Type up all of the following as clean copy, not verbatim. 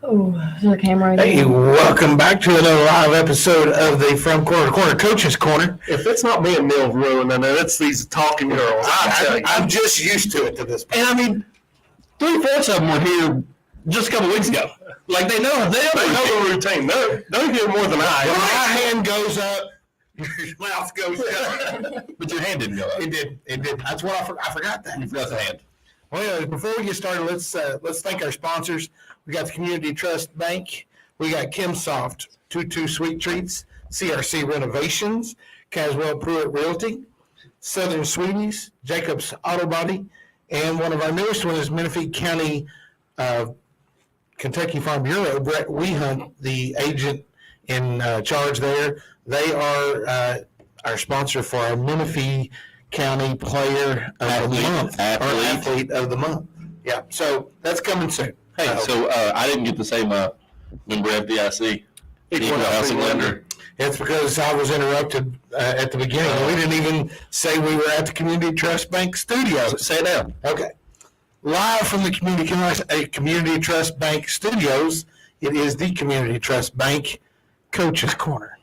Oh, is there a camera in Hey, there? welcome back to another live episode of the From Corner to Corner Coach's Corner. If it's not me and Neil ruining it, it's these talking girls. I'm just used to it to this point. And I mean, 3/4 of them were here just a couple weeks ago. Like they know They know the routine. They're here more than I. When my hand goes up, your mouth goes down. But your hand didn't go up. It did. That's what I forgot that. You forgot the hand. Well, before we get started, let's thank our sponsors. We got the Community Trust Bank. We got Kimsoft, 22 Sweet Treats, CRC Renovations, Caswell Pruitt Realty, Southern Sweeties, Jacobs Auto Body, and one of our newest ones is Menifee County Kentucky Farm Bureau. Brett Wehunt, the agent in charge there. They are our sponsor for our Menifee County Player of the Month, or Athlete of the Month. Yeah, so that's coming soon. Hey, so I didn't get to say my member FDIC. Equal housing lender. It's because I was interrupted at the beginning. We didn't even say we were at the Community Trust Bank studios. Say it now. Okay. Live from the Community Trust Bank studios, it is the Community Trust Bank Coach's Corner.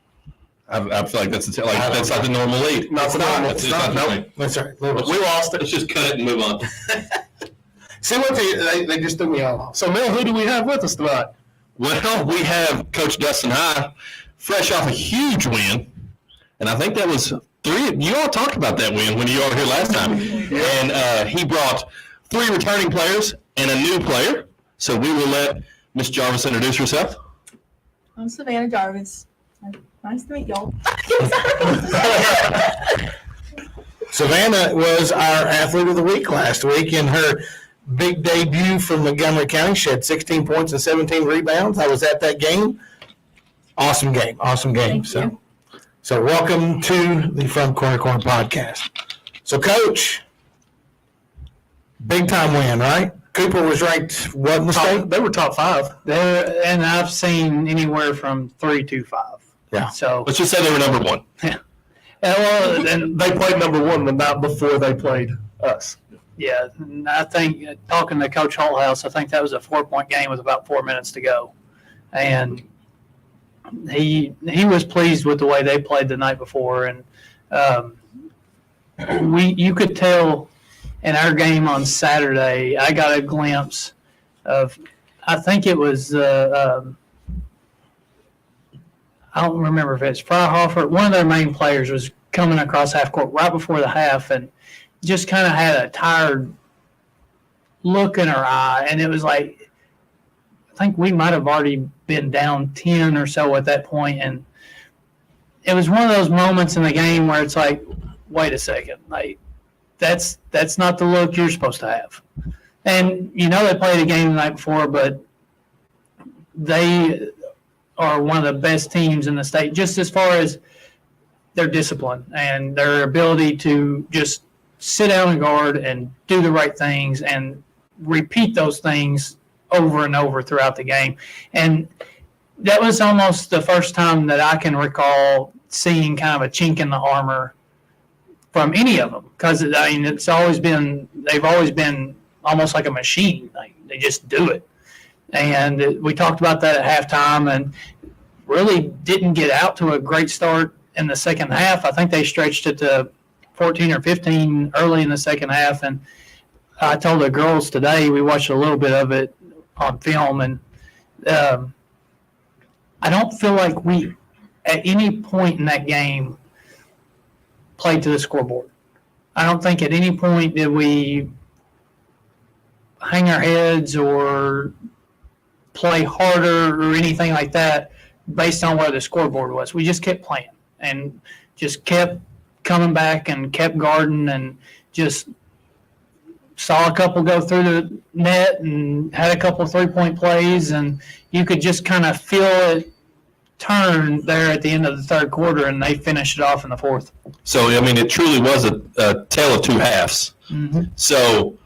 I feel like that's not the normal lead. Not normal. It's not Nope. That's all right. We lost it. Let's just cut it and move on. See what they just threw me off. So, Neil, who do we have with us tonight? Well, we have Coach Dustin High, fresh off a huge win, and I think that was three. You all talked about that win when you all were here last time, and he brought 3 returning players and a new player. So we will let Miss Jarvis introduce herself. I'm Savannah Jarvis. Nice to meet y'all. Savannah was our Athlete of the Week last week in her big debut from Montgomery County. She had 16 points and 17 rebounds. I was at that game. Awesome game. Thank you. So welcome to the From Corner to Corner podcast. So, Coach, big time win, right? Cooper was ranked what in the state? They were top 5. And I've seen anywhere from 3 to 5. Yeah. So, Let's just say they were number 1. well, and They played number 1 the night before they played us. yeah, and I think talking to Coach Holthouse, I think that was a 4-point game with about 4 minutes to go, and he was pleased with the way they played the night before, and you could tell in our game on Saturday. I got a glimpse of, I think it was. I don't remember if it's Fryhofer. One of their main players was coming across half court right before the half and just kind of had a tired look in her eye. And it was like, I think we might have already been down 10 or so at that point. And it was one of those moments in the game where it's like, wait a second, like that's not the look you're supposed to have. And they played a game the night before, but they are one of the best teams in the state, just as far as their discipline and their ability to just sit down and guard and do the right things and repeat those things over and over throughout the game. And that was almost the first time that I can recall seeing kind of a chink in the armor from any of them, because they've always been almost like a machine. Like they just do it. And we talked about that at halftime and really didn't get out to a great start in the second half. I think they stretched it to 14 or 15 early in the second half. And I told the girls today, we watched a little bit of it on film, and I don't feel like we, at any point in that game, played to the scoreboard. I don't think at any point did we hang our heads or play harder or anything like that based on where the scoreboard was. We just kept playing and just kept coming back and kept guarding and just saw a couple go through the net and had a couple 3-point plays, and you could just kind of feel it turn there at the end of the third quarter, and they finished it off in the fourth. So, it truly was a tale of 2 halves. Mm-hmm. So,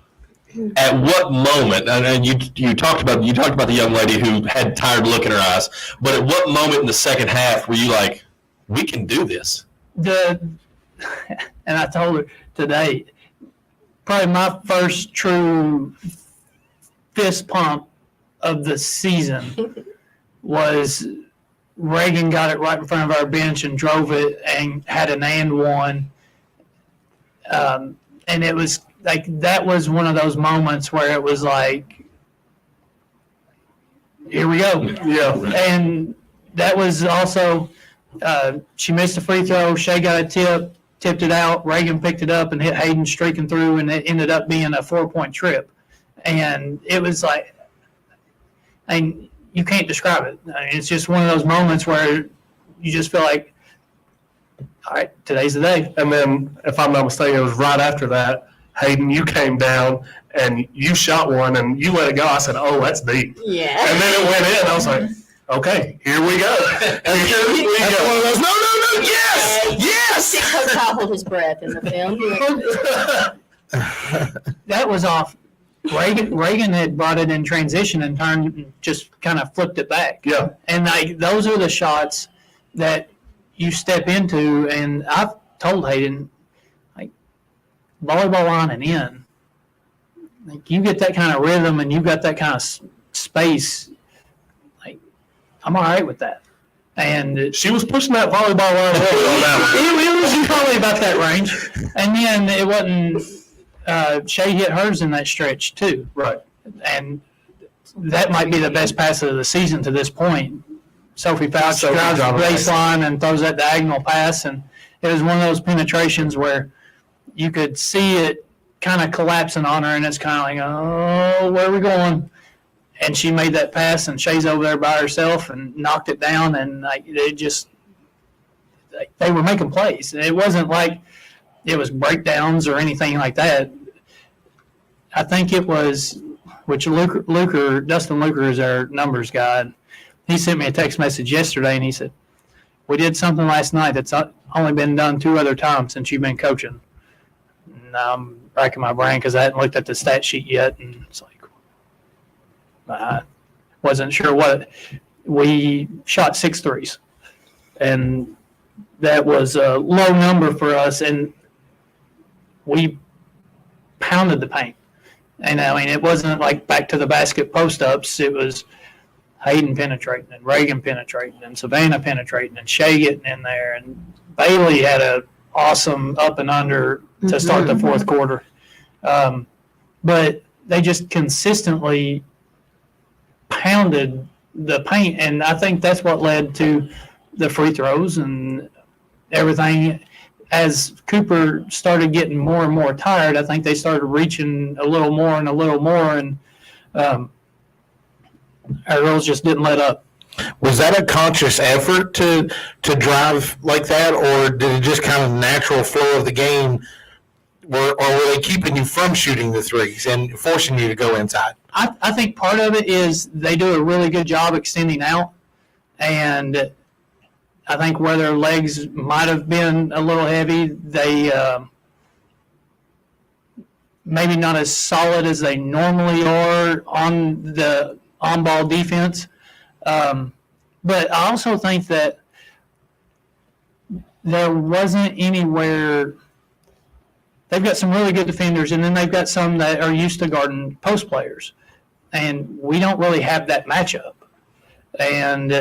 at what moment, and you talked about the young lady who had tired look in her eyes, but at what moment in the second half were you like, we can do this? And I told her today, probably my first true fist pump of the season was Reaghan got it right in front of our bench and drove it and had an and one. And it was like, that was one of those moments where it was like, here we go. Yeah. And that was also, she missed a free throw. Shay got a tipped it out. Reaghan picked it up and hit Hayden streaking through, and it ended up being a 4-point trip. And it was like, and you can't describe it. I mean, it's just one of those moments where you just feel like, all right, today's the day. And then, if I'm not mistaken, it was right after that, Hayden, you came down and you shot one and you let it go. I said, oh, that's deep. Yeah. And then it went in. I was like, okay, here we go. And here we That's go. one of those, no, yes, I see Coach Kyle hold his breath in the film. That was off. Reaghan had brought it in transition and turned, just kind of flipped it back. Yeah. And like, those are the shots that you step into. And I've told Hayden, like, volleyball line and in, like, you get that kind of rhythm and you've got that kind of space. Like, I'm all right with that. And She was pushing that volleyball line on that it was probably about that range. And then it wasn't, Shay hit hers in that stretch too. one. Right. And that might be the best pass of the season to this point. Sophie Fouch drives the baseline and throws that diagonal pass, and it was one of those penetrations where you could see it kind of collapsing on her, and it's kind of like, oh, where are we going? And she made that pass, and Shay's over there by herself and knocked it down, and like, it just, like, they were making plays. It wasn't like it was breakdowns or anything like that. I think it was, which Dustin Luker is our numbers guy. He sent me a text message yesterday, and he said, we did something last night that's only been done 2 other times since you've been coaching. And I'm racking my brain because I hadn't looked at the stat sheet yet, and it's like, I wasn't sure what. We shot 6 threes, and that was a low number for us, and we pounded the paint. And I mean, it wasn't like back to the basket post-ups. It was Hayden penetrating and Reaghan penetrating and Savannah penetrating and Shay getting in there. And Bailey had a awesome up and under to start the fourth quarter. But they just consistently pounded the paint. And I think that's what led to the free throws and everything. As Cooper started getting more and more tired, I think they started reaching a little more and a little more, and our girls just didn't let up. Was that a conscious effort to drive like that, or did it just kind of natural flow of the game, or were they keeping you from shooting the threes and forcing you to go inside? I think part of it is they do a really good job extending out, and I think where their legs might have been a little heavy, they maybe not as solid as they normally are on the on-ball defense. But I also think that there wasn't anywhere – they've got some really good defenders, and then they've got some that are used to guarding post players. And we don't really have that matchup. And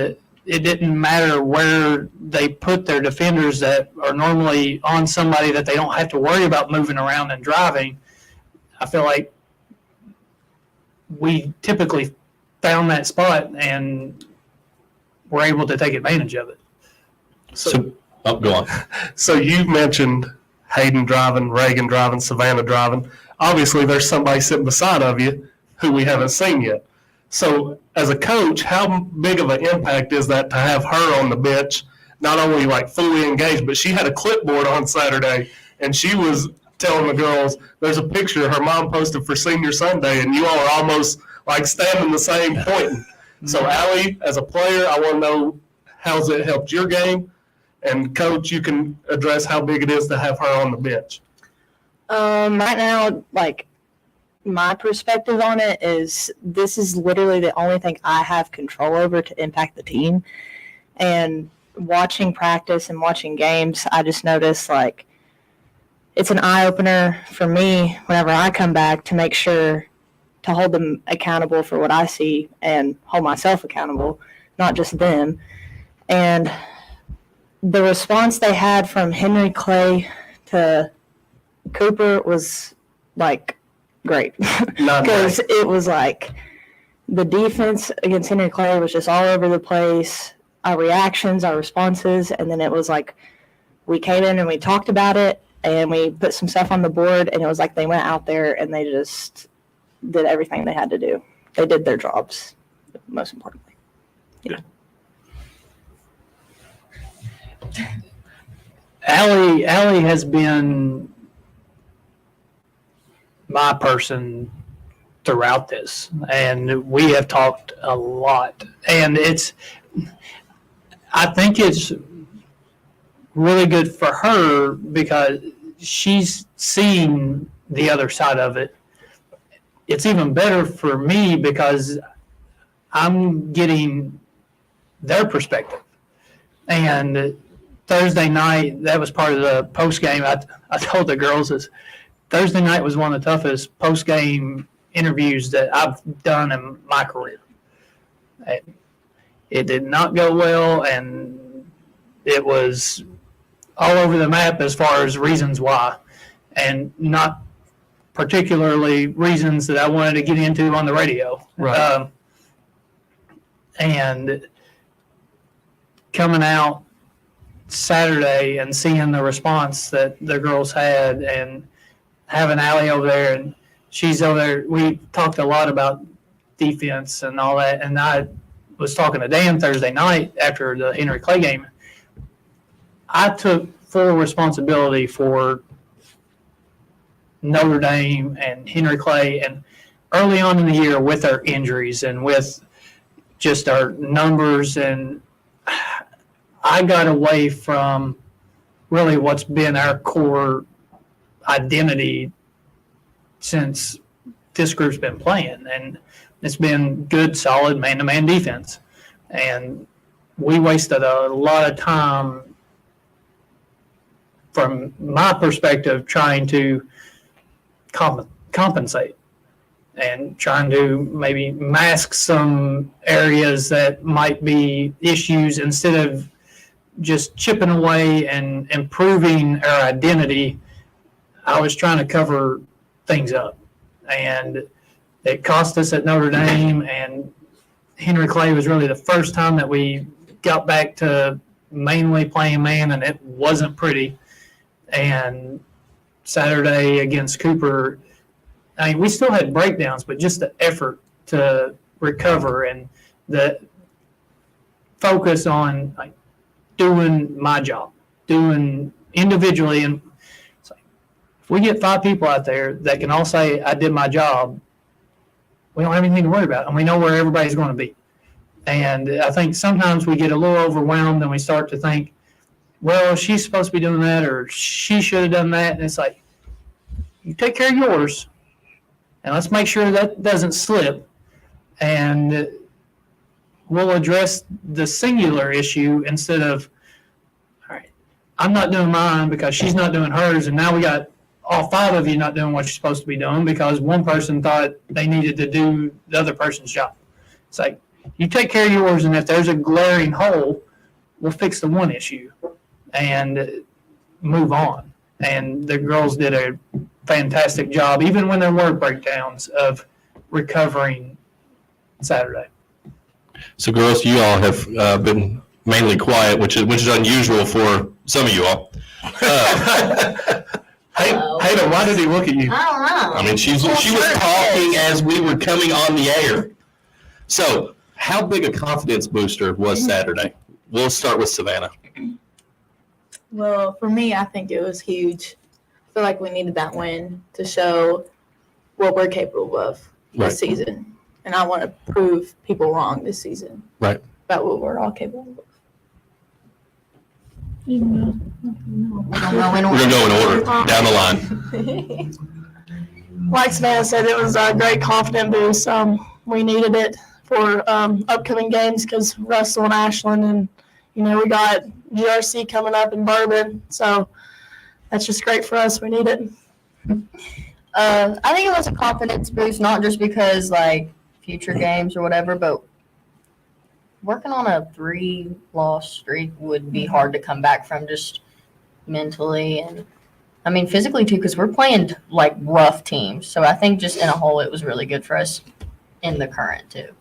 it didn't matter where they put their defenders that are normally on somebody that they don't have to worry about moving around and driving. I feel like we typically found that spot and were able to take advantage of it. So, go on. So you mentioned Hayden driving, Reaghan driving, Savannah driving. Obviously, there's somebody sitting beside of you who we haven't seen yet. So as a coach, how big of an impact is that to have her on the bench, not only like fully engaged, but she had a clipboard on Saturday, and she was telling the girls, there's a picture her mom posted for Senior Sunday, and you all are almost like standing the same pointing. So Allie, as a player, I want to know, how's it helped your game? And Coach, you can address how big it is to have her on the bench. Right now, like, my perspective on it is this is literally the only thing I have control over to impact the team. And watching practice and watching games, I just noticed, like, it's an eye-opener for me whenever I come back to make sure to hold them accountable for what I see and hold myself accountable, not just them. And the response they had from Henry Clay to Cooper was like great. Not Because it was like the defense against Henry Clay was just all over the place. Our reactions, our responses, and then it was like we came in and we talked about it and we put some stuff on the board, and it was like they went out there and they just did everything they had to do. They did their jobs, most importantly. Yeah. Allie has been my person throughout this, and we have talked a lot. And I think it's really good for her because she's seen the other side of it. It's even better for me because I'm getting their perspective. And Thursday night, that was part of the post game. I told the girls this. Thursday night was one of the toughest post game interviews that I've done in my career. It did not go well, and it was all over the map as far as reasons why, and not particularly reasons that I wanted to get into on the radio. Right. And coming out Saturday and seeing the response that the girls had, and having Allie over there, and she's over there. We talked a lot about defense and all that, and I was talking to Dan Thursday night after the Henry Clay game. I took full responsibility for Notre Dame and Henry Clay, and early on in the year with our injuries and with just our numbers, and I got away from really what's been our core identity since this group's been playing, and it's been good, solid man-to-man defense. And we wasted a lot of time, from my perspective, trying to compensate and trying to maybe mask some areas that might be issues instead of just chipping away and improving our identity. I was trying to cover things up, and it cost us at Notre Dame, and Henry Clay was really the first time that we got back to mainly playing man, and it wasn't pretty. And Saturday against Cooper, I mean, we still had breakdowns, but just the effort to recover and the focus on like doing my job, doing individually. And it's like, if we get 5 people out there that can all say, I did my job, we don't have anything to worry about, and we know where everybody's going to be. And I think sometimes we get a little overwhelmed and we start to think, well, she's supposed to be doing that, or she should have done that. And it's like, you take care of yours, and let's make sure that doesn't slip. And we'll address the singular issue instead of, all right, I'm not doing mine because she's not doing hers, and now we got all 5 of you not doing what you're supposed to be doing because one person thought they needed to do the other person's job. It's like, you take care of yours, and if there's a glaring hole, we'll fix the one issue and move on. And the girls did a fantastic job, even when there were breakdowns, of recovering Saturday. So, girls, you all have been mainly quiet, which is unusual for some of you all. Hayden, why did he look at you? I don't know. I mean, she was talking as we were coming on the air. So, how big a confidence booster was Saturday? We'll start with Savannah. Well, for me, I think it was huge. I feel like we needed that win to show what we're capable of this season. And I want to prove people wrong this season. Right. About what we're all capable of. We're going to go in order, down the line. Like Savannah said, it was a great confidence boost. We needed it for upcoming games because Russell and Ashland, and we got GRC coming up in Bourbon, so that's just great for us. We need it. I think it was a confidence boost, not just because like future games or whatever, but working on a 3-loss streak would be hard to come back from just mentally and I mean physically too, because we're playing like rough teams. So I think just in a whole, it was really good for us in the current too.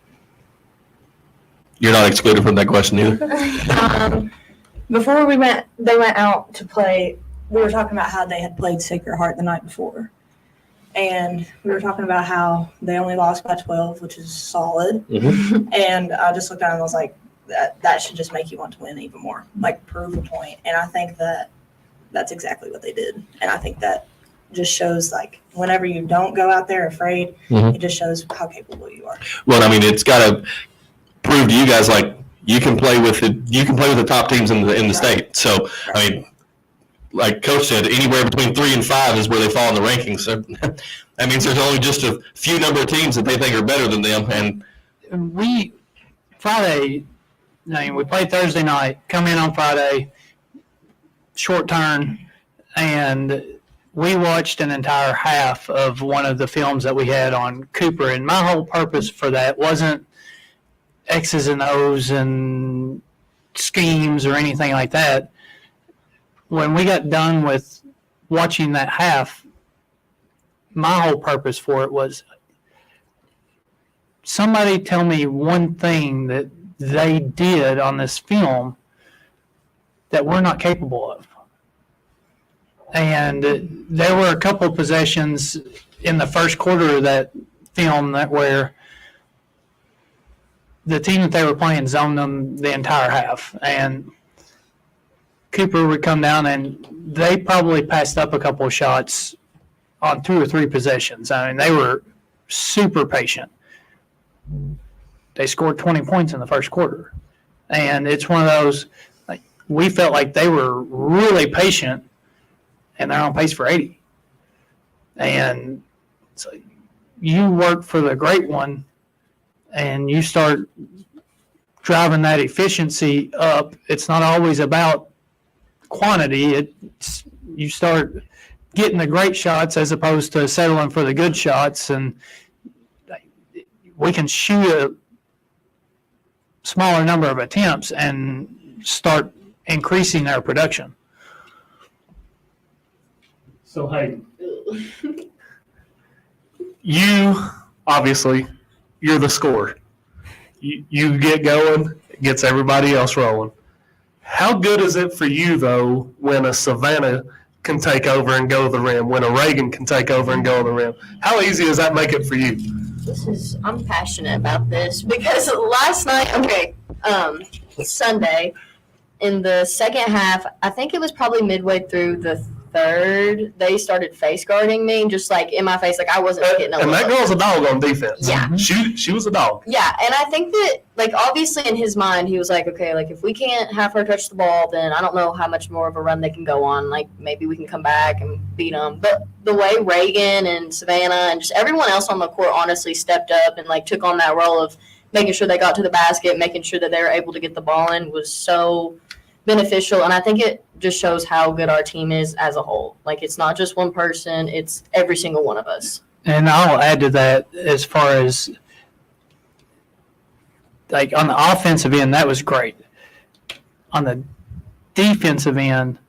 You're not excluded from that question either. Before they went out to play, we were talking about how they had played Sacred Heart the night before. And we were talking about how they only lost by 12, which is solid. Mhm. And I just looked at it and I was like, that should just make you want to win even more, like prove a point. And I think that's exactly what they did. And I think that just shows like whenever you don't go out there afraid, Mhm. it just shows how capable you are. Well, I mean, it's got to prove to you guys like you can play with the top teams in the state. So, I mean, like Coach said, anywhere between 3 and 5 is where they fall in the rankings. So that means there's only just a few number of teams that they think are better than them. And We Friday, we played Thursday night, come in on Friday, short turn, and we watched an entire half of one of the films that we had on Cooper. And my whole purpose for that wasn't X's and O's and schemes or anything like that. When we got done with watching that half, my whole purpose for it was somebody tell me one thing that they did on this film that we're not capable of. And there were a couple of possessions in the first quarter of that film that where the team that they were playing zoned them the entire half. And Cooper would come down and they probably passed up a couple of shots on 2 or 3 possessions. I mean, they were super patient. They scored 20 points in the first quarter. And it's one of those, like, we felt like they were really patient and they're on pace for 80. And so you work for the great one and you start driving that efficiency up. It's not always about quantity. You start getting the great shots as opposed to settling for the good shots, and we can shoot a smaller number of attempts and start increasing our production. So, Hayden, you, obviously, you're the scorer. You get going, it gets everybody else rolling. How good is it for you, though, when a Savannah can take over and go to the rim, when a Reaghan can take over and go to the rim? How easy does that make it for you? I'm passionate about this because last night, Sunday, in the second half, I think it was probably midway through the third, they started face guarding me, just like in my face, like I wasn't getting a And look. that girl's a dog on defense. Yeah. She was a dog. Yeah, and I think that, like, obviously in his mind, he was like, okay, like, if we can't have her touch the ball, then I don't know how much more of a run they can go on. Like, maybe we can come back and beat them. But the way Reaghan and Savannah and just everyone else on the court honestly stepped up and, like, took on that role of making sure they got to the basket, making sure that they were able to get the ball in was so beneficial. And I think it just shows how good our team is as a whole. Like, it's not just one person, it's every single one of us. And I'll add to that as far as, like, on the offensive end, that was great. On the defensive end,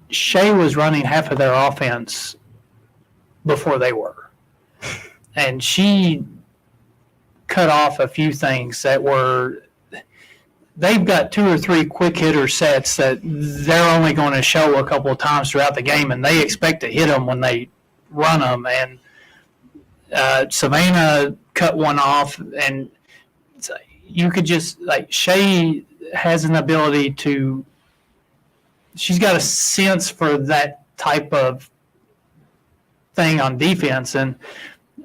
Shea was running half of their offense before they were. And she cut off a few things that were, they've got 2 or 3 quick hitter sets that they're only going to show a couple of times throughout the game, and they expect to hit them when they run them. And Savannah cut one off, and you could just, like, Shea has an ability to, she's got a sense for that type of thing on defense, and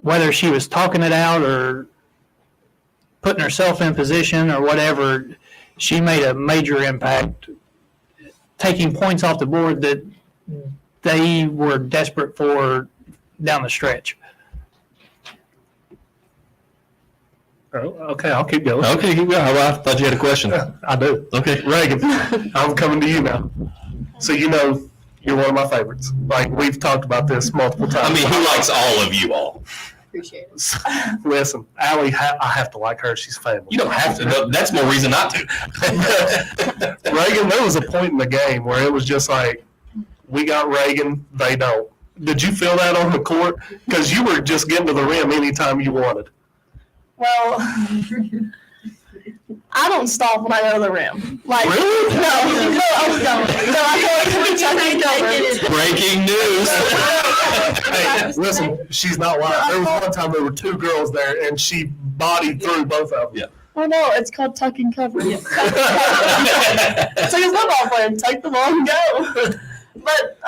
whether she was talking it out or putting herself in position or whatever, she made a major impact, taking points off the board that they were desperate for down the stretch. Oh, okay, I'll keep going. Okay, keep going. I thought you had a question. I do. Okay. Reaghan, I'm coming to you now. So, you You're one of my favorites. Like, we've talked about this multiple times. I mean, he likes all of you all. Appreciate it. Listen, Allie, I have to like her. She's family. You don't have to. No, that's more reason not to. Reaghan, there was a point in the game where it was just like, we got Reaghan, they don't. Did you feel that on the court? Because you were just getting to the rim anytime you wanted. Well, I don't stop when I go to the rim. Like, Really? No, I don't. No, I feel like every time I Breaking news. Hey, listen, she's not lying. There was one time there were two girls there, and she bodied through both of them. Yeah. Oh no, it's called tuck and cover. It's like a football player, take the ball and go. But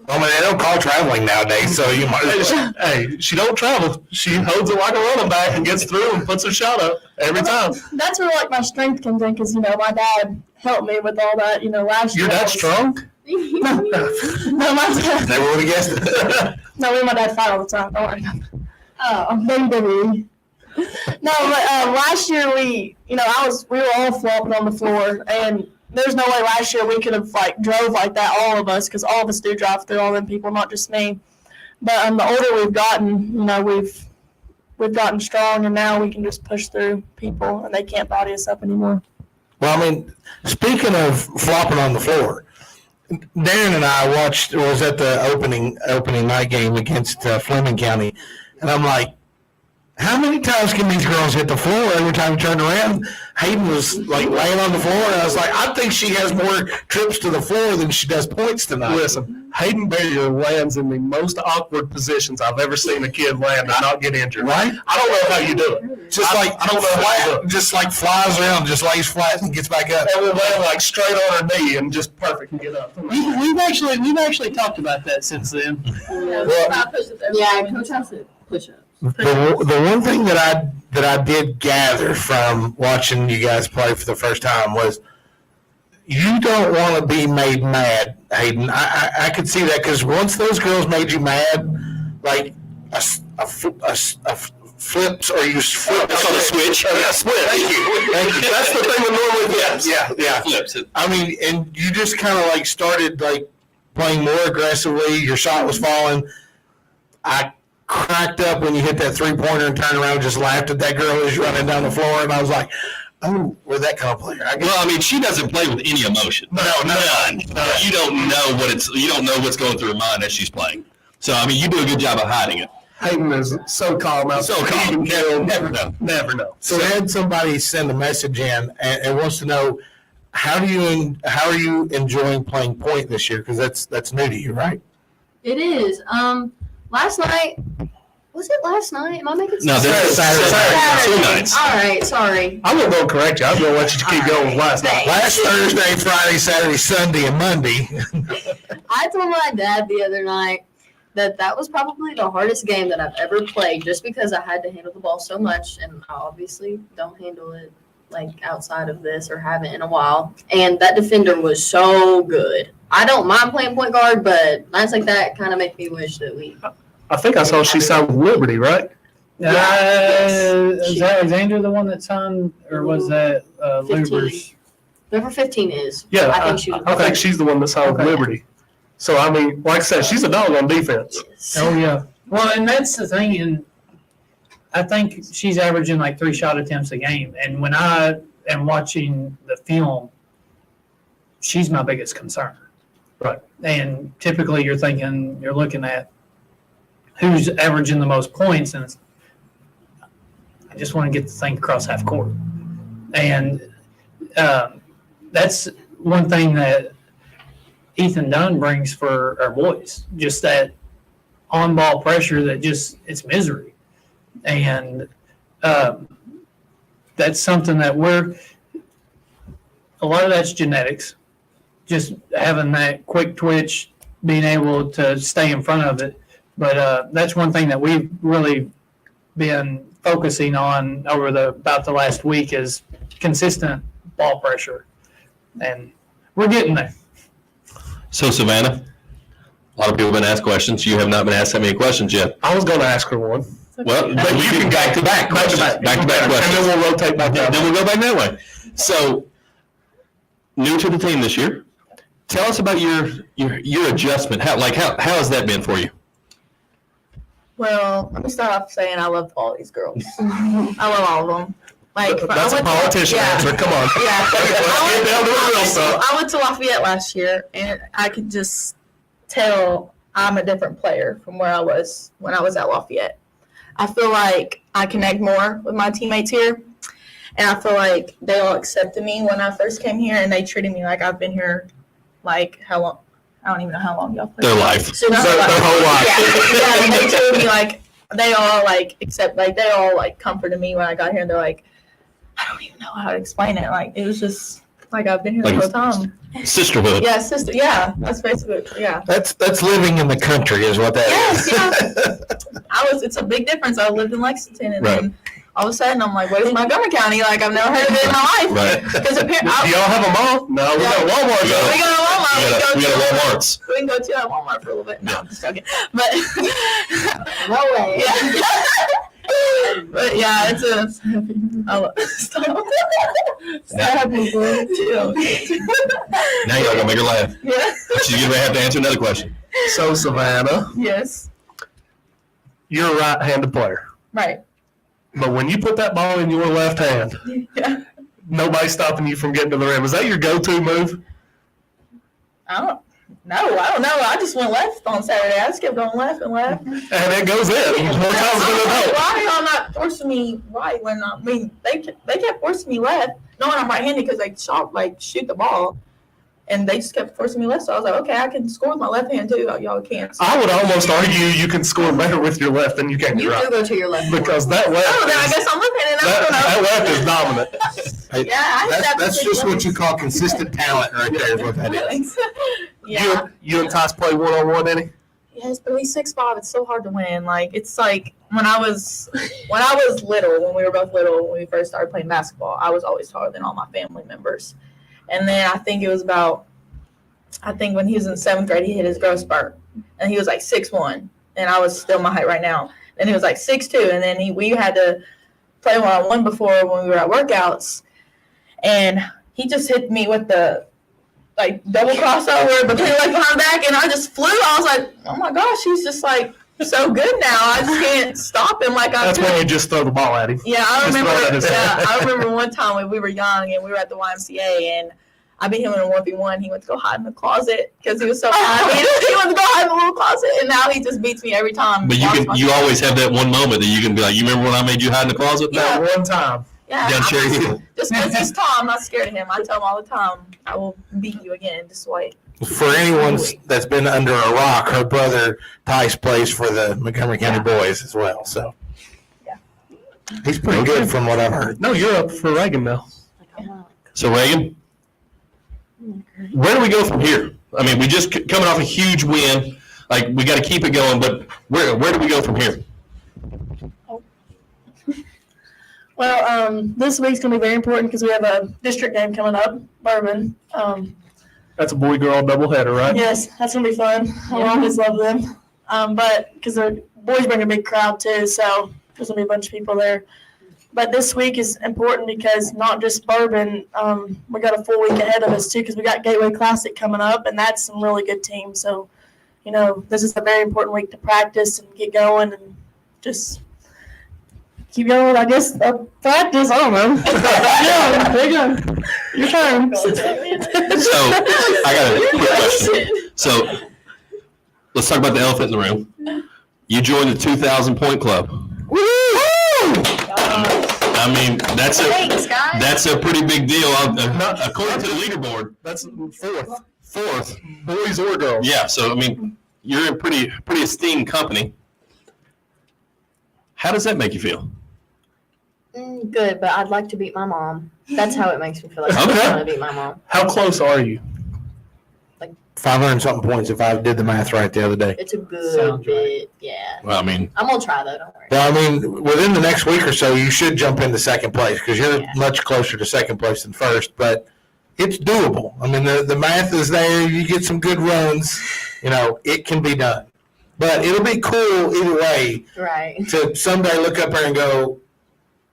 I mean, they don't call traveling nowadays, so you might. Hey, she don't travel. She holds it like a running back and gets through and puts her shot up every time. that's where like my strength comes in because my dad helped me with all that. Last year. You're that strong? No, my dad. Never would have guessed it. No, me and my dad fight all the time. Don't worry. WWE. No, but last year we were all flopping on the floor, and there's no way last year we could have drove like that, all of us, because all of us do drive through all them people, not just me. But the older we've gotten, we've gotten strong, and now we can just push through people, and they can't body us up anymore. Well, I mean, speaking of flopping on the floor, Darren and I was at the opening night game against Fleming County, and I'm like, how many times can these girls hit the floor every time you turn around? Hayden was laying on the floor, and I was like, I think she has more trips to the floor than she does points tonight. Listen, Hayden Barrier lands in the most awkward positions I've ever seen a kid land and not get injured. Right? I don't know how you do it. I don't know how you do it. Just flies around, just lays flat and gets back up. And we'll land straight on her knee and just perfect and get up. We've actually talked about that since then. Yeah, Coach has to push up. The one thing that I did gather from watching you guys play for the first time was you don't want to be made mad, Hayden. I could see that because once those girls made you mad, like a flips or you flip That's on the switch. a split. Thank you. That's the thing that normally flips. Yeah. Flips it. I mean, and you just kind of started playing more aggressively. Your shot was falling. I cracked up when you hit that 3-pointer and turned around and just laughed at that girl who's running down the floor, and I was like, oh, we're that kind of player. Well, I mean, she doesn't play with any emotion. No. None. You don't know what's going through her mind as she's playing. So, I mean, you do a good job of hiding it. Hayden is so calm out. So calm. Never know. Never know. So we had somebody send a message in and wants to know how are you enjoying playing point this year? Because that's new to you, right? It is. Last night, was it last night? Am I making sense? No, this is Saturday. 2 nights. All right, sorry. I'm going to go correct you. I'm going to let you keep going with last night. Last Thursday, Friday, Saturday, Sunday, and Monday. I told my dad the other night that was probably the hardest game that I've ever played just because I had to handle the ball so much, and I obviously don't handle it outside of this or haven't in a while. And that defender was so good. I don't mind playing point guard, but nights like that kind of make me wish that we. I think I saw she signed with Liberty, right? Is Alexandra the one that signed, or was that 15. Lubers? Whoever 15 is. Yeah, I think she's the one that signed with Okay. Liberty. So, I mean, like I said, she's a dog on defense. Yes. Oh, yeah. Well, and that's the thing, and I think she's averaging 3 shot attempts a game. And when I am watching the film, she's my biggest concern. Right. And typically you're looking at who's averaging the most points, and I just want to get the thing across half court. And that's one thing that Ethan Dunn brings for our boys, just that on-ball pressure that it's misery. And that's something that a lot of that's genetics, just having that quick twitch, being able to stay in front of it. But that's one thing that we've really been focusing on over about the last week is consistent ball pressure. And we're getting there. So, Savannah, a lot of people have been asked questions. You have not been asked that many questions yet. I was going to ask her one. Well, you can back-to-back questions. Back-to-back questions. And then we'll rotate back Then down. we'll go back that way. So, new to the team this year. Tell us about your adjustment. How has that been for you? Well, let me start off saying I love all these girls. I love all of them. Like That's a politician answer. Come on. Yeah. Let's get down to the real stuff. I went to Lafayette last year, and I could just tell I'm a different player from where I was when I was at Lafayette. I feel like I connect more with my teammates here, and I feel like they all accepted me when I first came here, and they treated me like I've been here, like how long? I don't even know how long y'all played. Their life. So Their whole life. Yeah, and they treated me like they all comforted me when I got here, and they're like, I don't even know how to explain it. Like it was just like I've been here the whole time. Sisterhood. Yeah, sister. Yeah, that's basically That's living in the country is what that Yes, is. yeah. It's a big difference. I lived in Lexington, and Right. then all of a sudden I'm like, what is Montgomery County? Like I've never heard of it in my life. Right. Because Do y'all have a mall? No, we got Walmart. we though. go to Walmart. We got a Walmart's. We can go to that Walmart for a little bit. No, I'm just joking. But No way. yeah. But yeah, it's stop. Now y'all gonna make her laugh. Yeah. She's gonna have to answer another question. So, Savannah, Yes. you're a right-handed player. Right. But when you put that ball in your left hand, Yeah. nobody's stopping you from getting to the rim. Is that your go-to move? I don't know. I just went left on Saturday. I just kept going left and left. And it goes in. More times than not. Why are y'all not forcing me right when they kept forcing me left, knowing I'm right-handed because they shoot the ball, and they just kept forcing me left. So I was like, okay, I can score with my left hand too. Y'all can't. I would almost argue you can score better with your left than you can You your do right. go to your left. Because that left, Oh, then I is, guess I'm left-handed. I don't know. that left is dominant. Hey, Yeah, I just have to that's take just what lefts. you call consistent talent right there is what that is. Yeah. You and Tyce play one-on-one, any? Yes, but he's 6'5". It's so hard to win. Like it's like when I was little, when we were both little, when we first started playing basketball, I was always taller than all my family members. And then I think when he was in 7th grade, he hit his growth spurt, and he was like 6'1", and I was still my height right now. Then he was like 6'2", and then we had to play one-on-one before when we were at workouts, and he just hit me with the double crossover, but then behind back, and I just flew. I was like, oh my gosh, he's just like so good now. I just can't stop him like I That's could. when you just throw the ball at him. Yeah, I Just remember. throw it at his head. I remember one time when we were young and we were at the YMCA, and I beat him in a 1v1. He went to go hide in the closet because he was so mad. He went to go hide in the little closet, and now he just beats me every time. But you always have that one moment that you can be like, you remember when I made you hide in the closet? Yeah. That one time. Yeah, Down Cherry Hill. just because he's tall, I'm not scared of him. I tell him all the time, I will beat you again. Just wait. For anyone that's been under a rock, her brother Tyce plays for the Montgomery County Boys as well. So he's pretty good from what I've heard. No, you're up for Reaghan now. So Reaghan, where do we go from here? I mean, we just coming off a huge win. Like we got to keep it going, but where do we go from here? Well, this week's going to be very important because we have a district game coming up, Bourbon. That's a boy-girl doubleheader, right? Yes, that's going to be fun. I always love them. But because the boys bring a big crowd too, so there's going to be a bunch of people there. But this week is important because not just Bourbon, we got a full week ahead of us too because we got Gateway Classic coming up, and that's some really good teams. So, this is a very important week to practice and get going and just keep going, I guess. Practice, I don't know. Yeah, there you go. Your turn. So I got a quick question. So let's talk about the elephant in the room. You joined the 2,000 point club. Woo! I mean, Thanks, guys. that's a pretty big deal. According to the leaderboard, That's fourth, boys or girls. yeah. So I mean, you're in pretty esteemed company. How does that make you feel? Good, but I'd like to beat my mom. That's how it makes me feel like Okay. I want to beat my mom. How close are you? 500 something points if I did the math right the other day. It's a good Sounds bit. Yeah. Well, I mean, I'm going to try, though. Don't worry. Well, I mean, within the next week or so, you should jump into second place because you're much closer to second place than first, but it's doable. I mean, the math is there. You get some good runs, it can be done. But it'll be cool either way Right. to someday look up there and go,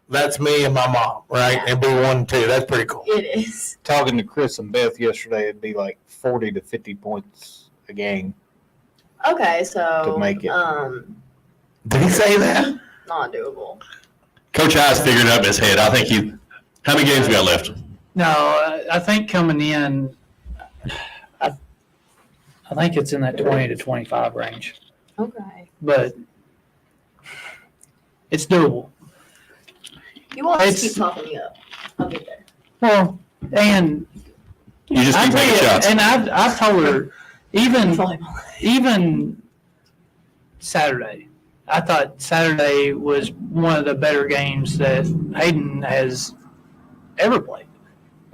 that's me and my mom, right? And be 1-2. That's pretty cool. It is. Talking to Chris and Beth yesterday, it'd be like 40 to 50 points a game. Okay, so To make it. Did he say that? Not doable. Coach I's figured it up in his head. I think how many games we got left? No, I think coming in, I think it's in that 20 to 25 range, Okay. but it's doable. You won't have to It's- keep talking me up. I'll get there. Well, and You just I keep tell making you, shots. and I've told her Volleyball. even Saturday, I thought Saturday was one of the better games that Hayden has ever played.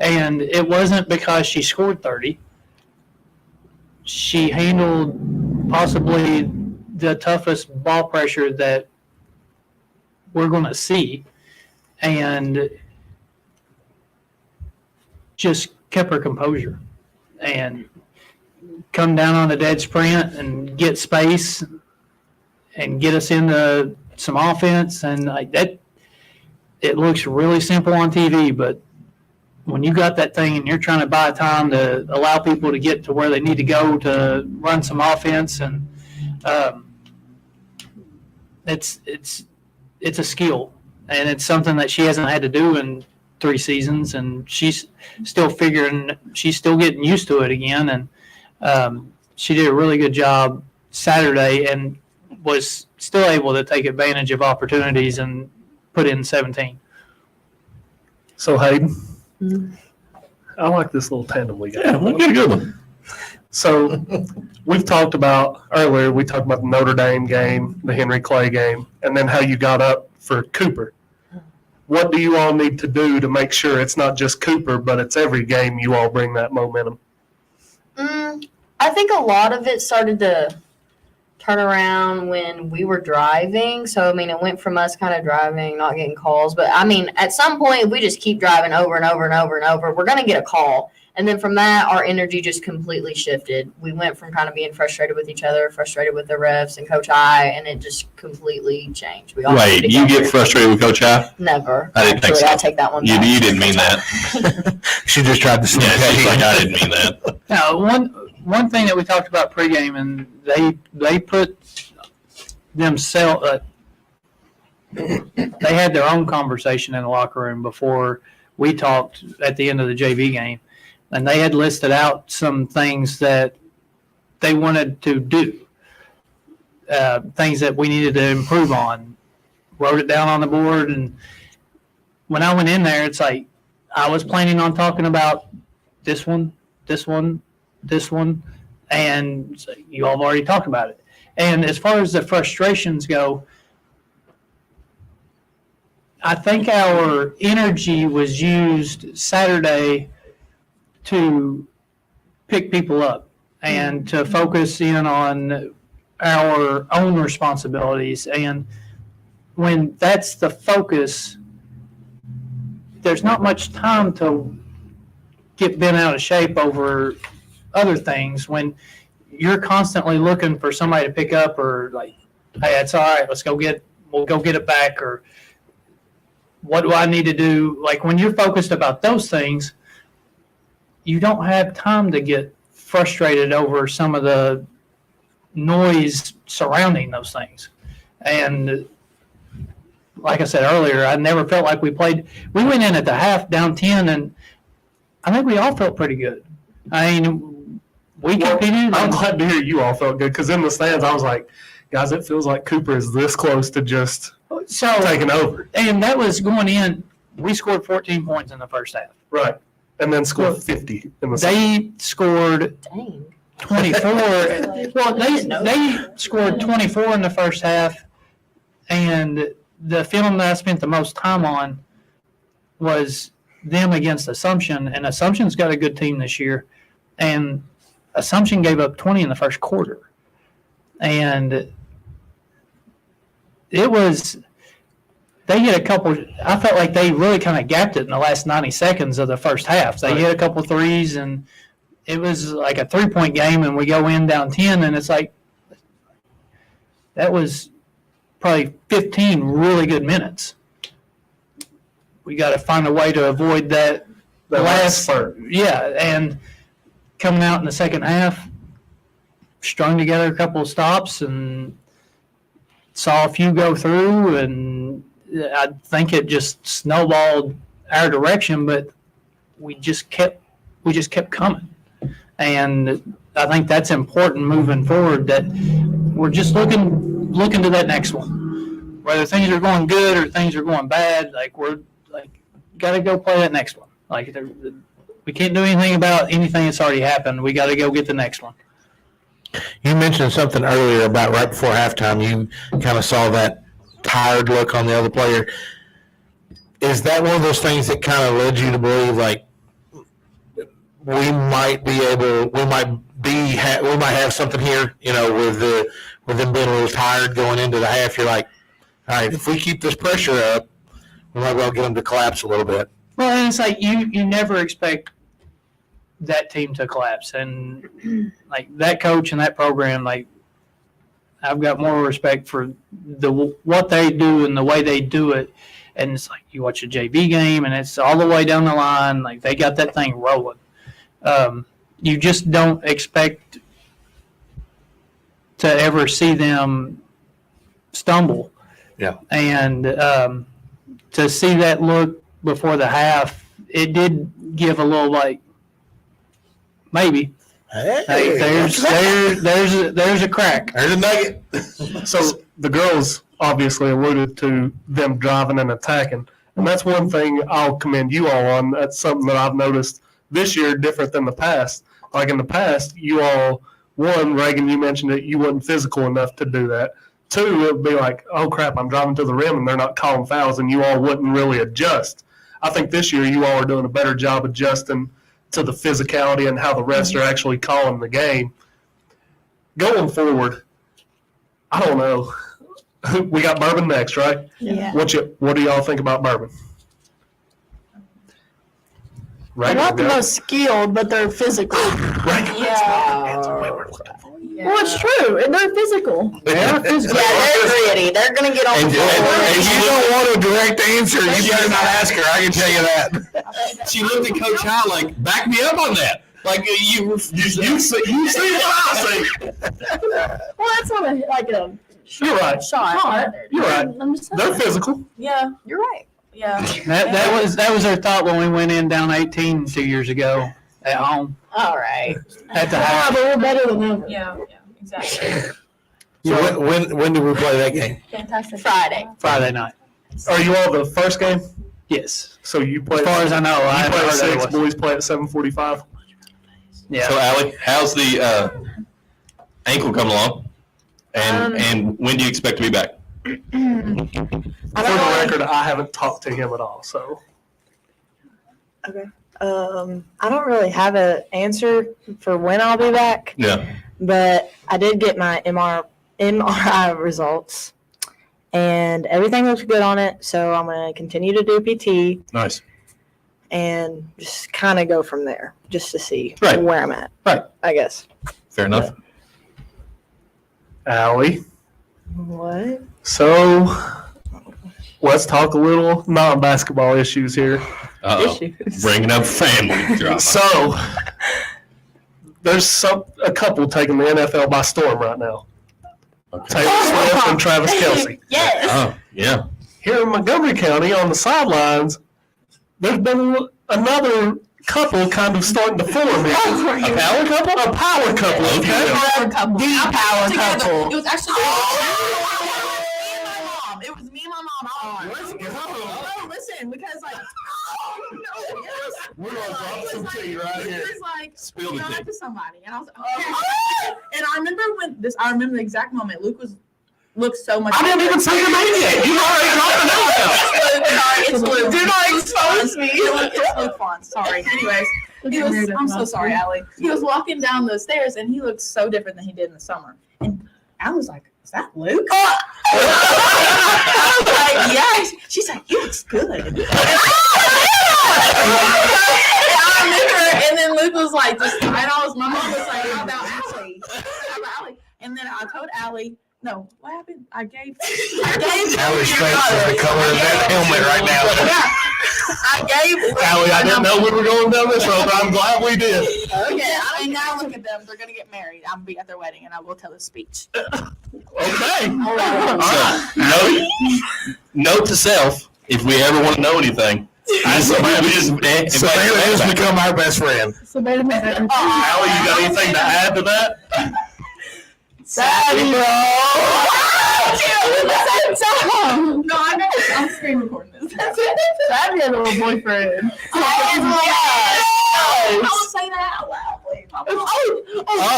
And it wasn't because she scored 30. She handled possibly the toughest ball pressure that we're going to see and just kept her composure and come down on a dead sprint and get space and get us into some offense. And like that, it looks really simple on TV, but when you got that thing and you're trying to buy time to allow people to get to where they need to go to run some offense, and it's a skill, and it's something that she hasn't had to do in 3 seasons, and she's still getting used to it again. And she did a really good job Saturday and was still able to take advantage of opportunities and put in 17. So Hayden, I like this little tandem we got. Yeah, we got a good one. So we've talked about earlier, we talked about the Notre Dame game, the Henry Clay game, and then how you got up for Cooper. What do you all need to do to make sure it's not just Cooper, but it's every game you all bring that momentum? I think a lot of it started to turn around when we were driving. So, I mean, it went from us kind of driving, not getting calls. But, I mean, at some point, if we just keep driving over and over and over and over, we're going to get a call. And then from that, our energy just completely shifted. We went from kind of being frustrated with each other, frustrated with the refs and Coach I, and it just completely changed. We all Wait, came you together. get frustrated with Coach I? Never. I didn't think Actually, so. I take that one You back. didn't mean that. She just tried to sneak Yeah, that she's in. like, I didn't mean that. Now, one thing that we talked about pregame, and they put themselves, they had their own conversation in the locker room before we talked at the end of the JV game, and they had listed out some things that they wanted to do, things that we needed to improve on. Wrote it down on the board, and when I went in there, it's like I was planning on talking about this one, and you all have already talked about it. And as far as the frustrations go, I think our energy was used Saturday to pick people up and to focus in on our own responsibilities. And when that's the focus, there's not much time to get bent out of shape over other things when you're constantly looking for somebody to pick up, or like, hey, it's all right, we'll go get it back, or what do I need to do? Like when you're focused about those things, you don't have time to get frustrated over some of the noise surrounding those things. And like I said earlier, I never felt like we went in at the half down 10, and I think we all felt pretty good. I mean, we competed. I'm glad to hear you all felt good, because in the stands I was like, guys, it feels like Cooper is this close to just taking over. And that was going in. We scored 14 points in the first half. Right. And then scored 50 in the second. They scored Dang. 24. Well, they scored 24 in the first half, and the film that I spent the most time on was them against Assumption, and Assumption's got a good team this year, and Assumption gave up 20 in the first quarter. And they hit a couple, I felt like they really kind of gapped it in the last 90 seconds of the first half. They hit a couple threes, and it was like a 3-point game, and we go in down 10, and it's like, that was probably 15 really good minutes. we got to find a way to avoid that. The last spurt. Yeah, and coming out in the second half, strung together a couple of stops and saw a few go through, and I think it just snowballed our direction, but we just kept coming. And I think that's important moving forward, that we're just looking to that next one. Whether things are going good or things are going bad, like we're like got to go play that next one. Like we can't do anything about anything that's already happened. We got to go get the next one. You mentioned something earlier about right before halftime, you kind of saw that tired look on the other player. Is that one of those things that kind of led you to believe, like, we might have something here, with them being a little tired going into the half? You're like, all right, if we keep this pressure up, we might well get them to collapse a little bit. Well, and it's like you never expect that team to collapse, and like that coach and that program, like I've got more respect for what they do and the way they do it. And it's like you watch a JV game, and it's all the way down the line. Like they got that thing rolling. You just don't expect to ever see them stumble. Yeah. And to see that look before the half, it did give a little like maybe. Hey, There's a crack. There's a nugget. So the girls obviously alluded to them driving and attacking. And that's one thing I'll commend you all on. That's something that I've noticed this year different than the past. Like in the past, you all, one, Reaghan, you mentioned it, you wasn't physical enough to do that. Two, it would be like, oh crap, I'm driving to the rim and they're not calling fouls, and you all wouldn't really adjust. I think this year you all are doing a better job adjusting to the physicality and how the refs are actually calling the game. Going forward, I don't know. We got Bourbon next, right? Yeah. What do y'all think about Bourbon? They're not the most skilled, but they're physical. Yeah. Well, it's true, and they're physical. They're physical. Yeah, they're gritty. They're gonna get on And the floor. if you don't want a direct answer, you better not ask her. I can tell you that. She looked at Coach Howell like, back me up on that. Like you see what I see. Well, that's not a You're right. shot. You're right. I'm just saying. They're physical. Yeah. You're right. Yeah. That was our thought when we went in down 18 2 years ago at home All right. at the Yeah, half. but we're better than them. Yeah. Exactly. So when do we play that game? Fantastic. Friday night. Are you all the first game? Yes. So you play. As far as I know, I you play heard at 6. that it was. Boys play at 7:45. Yeah. So Allie, how's the ankle coming along? And when do you expect to be back? For the record, I haven't talked to him at all. So Okay. I don't really have an answer for when I'll be back, Yeah. but I did get my MRI results, and everything looks good on it. So I'm going to continue to do PT Nice. and just kind of go from there, just to see Right. where I'm at. Right. I guess. Fair enough. Allie. What? So let's talk a little non-basketball issues here. Uh-oh. Issues. Bringing up family drama. So there's a couple taking the NFL by storm right now. Okay. Taylor Swift and Travis Kelce. Yes. Oh, yeah. Here in Montgomery County on the sidelines, there's been another couple kind of starting to form. A power couple? A power couple. Okay. Power couple. The power couple. It was actually it was me and my mom. Let's go. Oh, listen, because like, We're gonna drop some tea right here. It was like, Spill the tea. to somebody, and I was like, oh. And I remember the exact moment. Luke looked so much. I didn't even say your name yet. You already dropped the name out. It's Luke. Do not expose me. It's Luke Font. Sorry. Anyways, I'm so sorry, Allie. He was walking down the stairs, and he looked so different than he did in the summer. And Allie was like, "Is that Luke?" I was like, "Yes." She's like, "He looks good." I remember, and then Luke was like, my mom was like, "How about Allie?" And then I told Allie, no, what happened? I gave Allie's face is the color of that helmet right now. Yeah. I gave. Allie, I didn't know we were going down this road, but I'm glad we did. Okay, I mean, now look at them. They're gonna get married. I'll be at their wedding, and I will tell a speech. Okay. So, note to self, if we ever want to know anything, Savannah has become our best friend. Allie, you got anything to add to that? No, I know. I'm screen recording this. Savvy had a little boyfriend. Don't say that out loud, please. Oh.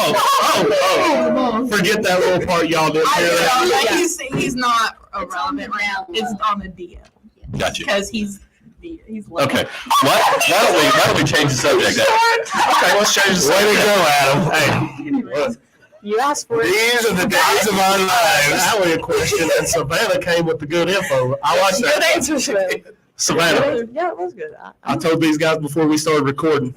Forget that little part y'all didn't hear that. He's not irrelevant right now. It's on the DM got you. because he's Okay. Why don't we change the subject? Okay, let's change the Way to subject. go, Adam. Hey, You asked for it. these are the days of our lives. Allie a question, and Savannah came with the good info. I like Good that. answer, Savannah. Savannah, Yeah, it was good. I told these guys before we started recording.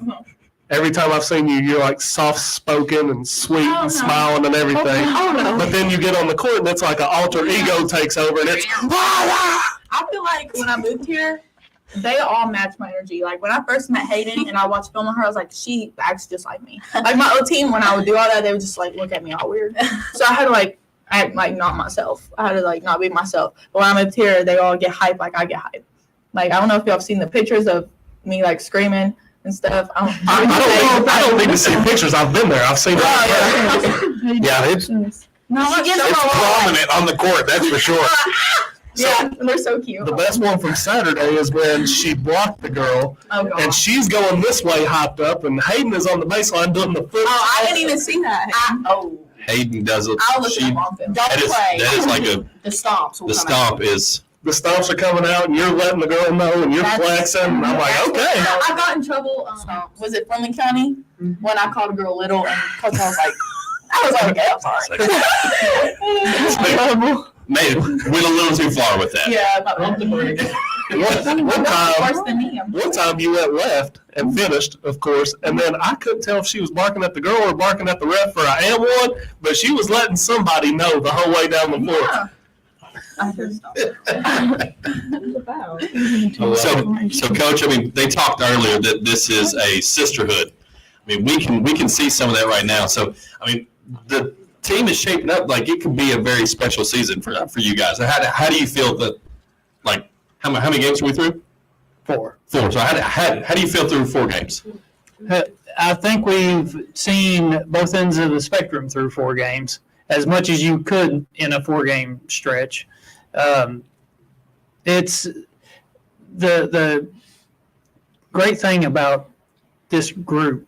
Every time I've seen you, you're like soft-spoken and sweet Oh, no. and smiling and everything. Oh, no. But then you get on the court and it's like an alter ego takes over and it's I feel like when I moved here, they all match my energy. Like when I first met Hayden and I watched film on her, I was like, she acts just like me. Like my old team, when I would do all that, they would just like look at me all weird. So I had to like act like not myself. I had to like not be myself. But when I moved here, they all get hyped like I get hyped. Like I don't know if y'all have seen the pictures of me like screaming and stuff. I don't need to see pictures. I've been there. I've seen it. Yeah, it's prominent on the court, that's for sure. Yeah, and they're so cute. The best one from Saturday is when she blocked the girl Oh, God. and she's going this way hopped up and Hayden is on the baseline doing the foot. Oh, I didn't even see that. Hayden does it. I'll look at them on film. That is like The stomps will the come stomp is. The stomps are coming out and you're letting the girl know and you're flexing. And I'm like, okay. I got in trouble. Was it Fleming County when I called a girl little and coach was like, okay, I'm sorry. Made it. Went a little too far with that. Yeah, about the break. Worse than me. One time you went left and finished, of course, and then I couldn't tell if she was barking at the girl or barking at the ref for I am one, but she was letting somebody know the whole way down the floor. Yeah. I should stop. So, Coach, I mean, they talked earlier that this is a sisterhood. I mean, we can see some of that right now. So, I mean, the team is shaping up like it could be a very special season for you guys. How do you feel that? Like, how many games are we through? 4. 4. So, how do you feel through 4 games? I think we've seen both ends of the spectrum through 4 games, as much as you could in a 4-game stretch. It's the great thing about this group.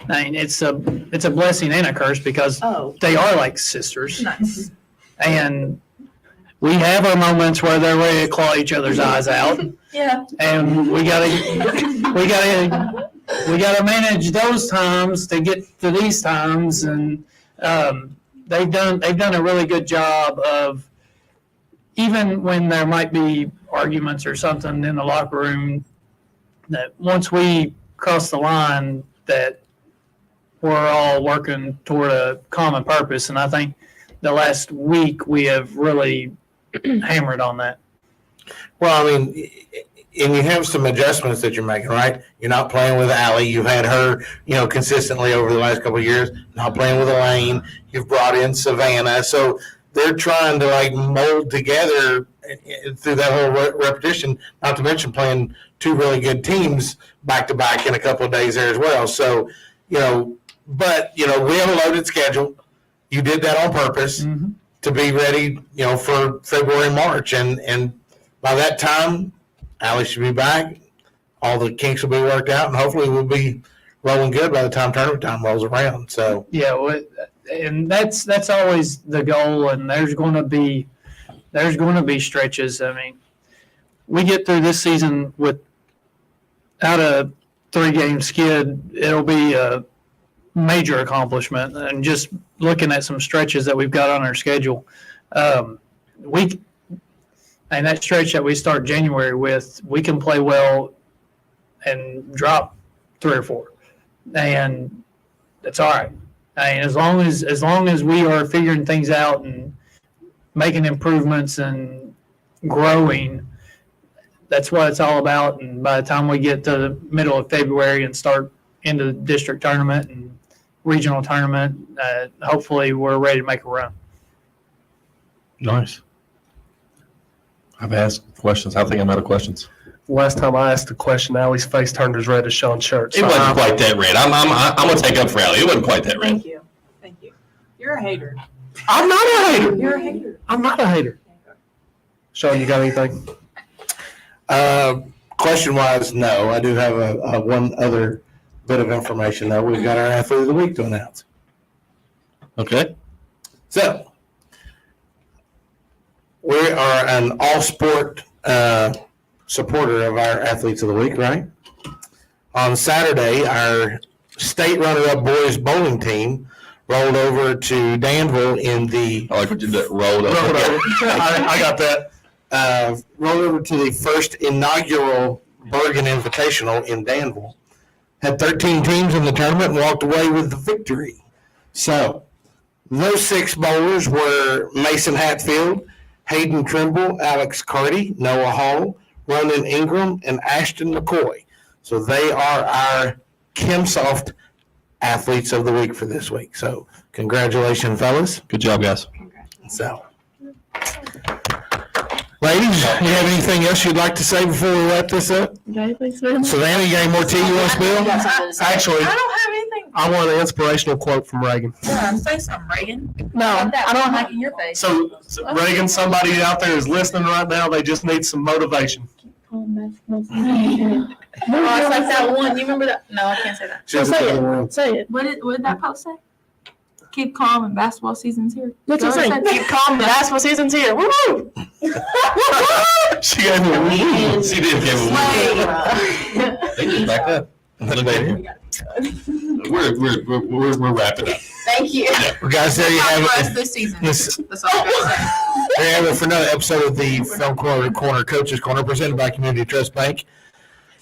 I mean, it's a blessing and a curse because they are like sisters. Nice. And we have our moments where they're ready to claw each other's eyes out. Yeah. And we gotta manage those times to get to these times, and they've done a really good job of, even when there might be arguments or something in the locker room, that once we cross the line, that we're all working toward a common purpose. And I think the last week we have really hammered on that. Well, I mean, and you have some adjustments that you're making, right? You're not playing with Allie. You've had her, consistently over the last couple of years. Not playing with Elaine. You've brought in Savannah. So they're trying to like mold together through that whole repetition. Not to mention playing 2 really good teams back to back in a couple of days there as well. So, but we have a loaded schedule. You did that on purpose to be ready, for February, March, and by that time, Allie should be back. All the kinks will be worked out, and hopefully we'll be rolling good by the time tournament time rolls around. So yeah, and that's always the goal. And there's going to be stretches. I mean, we get through this season without a 3-game skid, it'll be a major accomplishment. And just looking at some stretches that we've got on our schedule, and that stretch that we start January with, we can play well and drop 3 or 4, and that's all right. I mean, as long as we are figuring things out and making improvements and growing, that's what it's all about. And by the time we get to the middle of February and start into the district tournament and regional tournament, hopefully we're ready to make a run. Nice. I've asked questions. I think I'm out of questions. Last time I asked a question, Allie's face turned as red as Sean's shirt. It So wasn't quite that red. I'm gonna take up for Allie. It wasn't quite that red. Thank you. Thank you. You're a hater. I'm not a hater. You're a hater. I'm not a hater. Sean, you got anything? Question wise, no. I do have a one other bit of information though. We've got our athlete of the week to announce. Okay. So we are an all-sport supporter of our athletes of the week, right? On Saturday, our state runner-up boys bowling team rolled over to Danville in the I like what you did. Rolled up. Roll it over. I got that. rolled over to the first inaugural Bergen Invitational in Danville. Had 13 teams in the tournament and walked away with the victory. So those 6 bowlers were Mason Hatfield, Hayden Trimble, Alex Carty, Noah Hall, Ronan Ingram, and Ashton McCoy. So they are our KimSoft athletes of the week for this week. So congratulations, fellas. Good job, guys. So, ladies, you have anything else you'd like to say before we wrap this up? Savannah, you got any more tea you want to spill? Actually, I don't have anything. I want an inspirational quote from Reaghan. Yeah, say something, Reagan. No, I don't like in your face. So, Reaghan, somebody out there is listening right now. They just need some motivation. Oh, it's like that one. You remember that? No, I can't say that. Say it. What did that post say? Keep calm and basketball season's here. What's it say? Keep calm, the basketball season's here. Woo! She gave me a woo. She did give a woo. They just back up. We're wrapping up. Thank you. Well, guys, there you have For us it. this season. This- That's all I gotta say. There you have it for another episode of the Film Corner Coaches Corner presented by Community Trust Bank.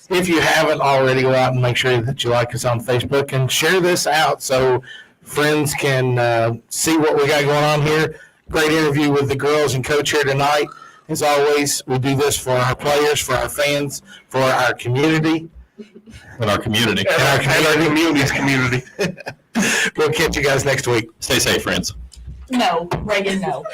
If you haven't already, go out and make sure that you like us on Facebook and share this out so friends can see what we got going on here. Great interview with the girls and coach here tonight. As always, we do this for our players, for our fans, for our community. In our community. And our community's community. We'll catch you guys next week. Stay safe, friends. No, Reagan, no.